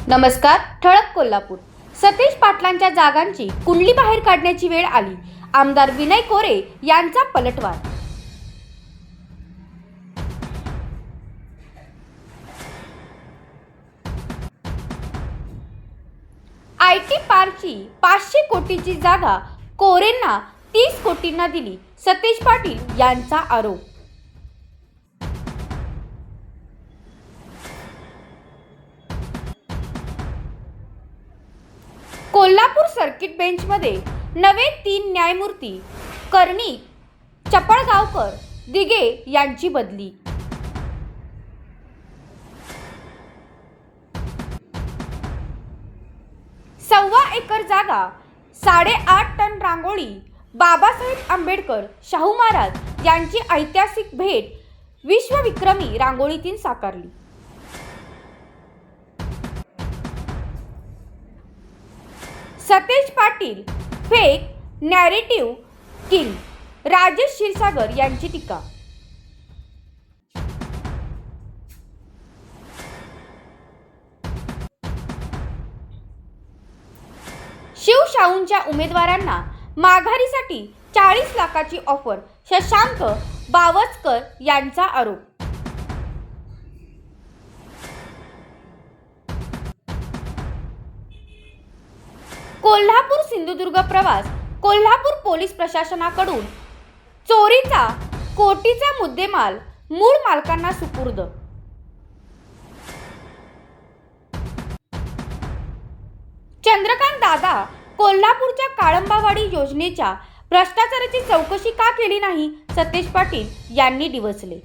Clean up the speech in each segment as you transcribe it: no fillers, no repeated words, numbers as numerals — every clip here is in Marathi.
नमस्कार. ठळक कोल्हापूर. सतेज पाटलांच्या जागांची कुंडली बाहेर काढण्याची वेळ आली. आमदार विनय कोरे यांचा पलटवार. IT पार्कची 500 कोटीची जागा कोरेंना 30 कोटींना दिली. सतेज पाटील यांचा आरोप. कोल्हापूर सर्किट बेंचमध्ये नवे 3 न्यायमूर्ती कर्णिक, चपळगावकर, दिघे यांची बदली. सव्वा एकर जागा, 8.5 टन रांगोळी, बाबासाहेब आंबेडकर, शाहू महाराज यांची ऐतिहासिक भेट विश्वविक्रमी रांगोळीतून साकारली. Satej Patil fake narrative king, Rajesh Kshirsagar यांची टीका. शिवशाहूंच्या उमेदवारांना माघारीसाठी 40 लाखाची ऑफर. शशांक बावस्कर यांचा आरोप. कोल्हापूर सिंधुदुर्ग प्रवास. कोल्हापूर पोलीस प्रशासनाकडून चोरीचा कोटीचा मुद्देमाल मूळ मालकांना सुपूर्द. चंद्रकांत दादा कोल्हापूरच्या काळंबावाडी योजनेच्या भ्रष्टाचाराची चौकशी का केली नाही, सतेज पाटील यांनी डिवचले.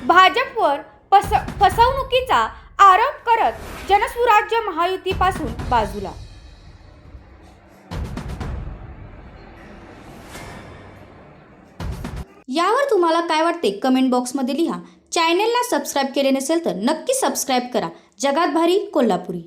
भाजपवर फसवणुकीचा आरोप करत जनसुराज्य महायुतीपासून बाजूला. यावर तुम्हाला काय वाटते कमेंट बॉक्समध्ये लिहा. चॅनेलला सबस्क्राईब केले नसेल तर नक्की सबस्क्राईब करा. जगात भारी कोल्हापुरी.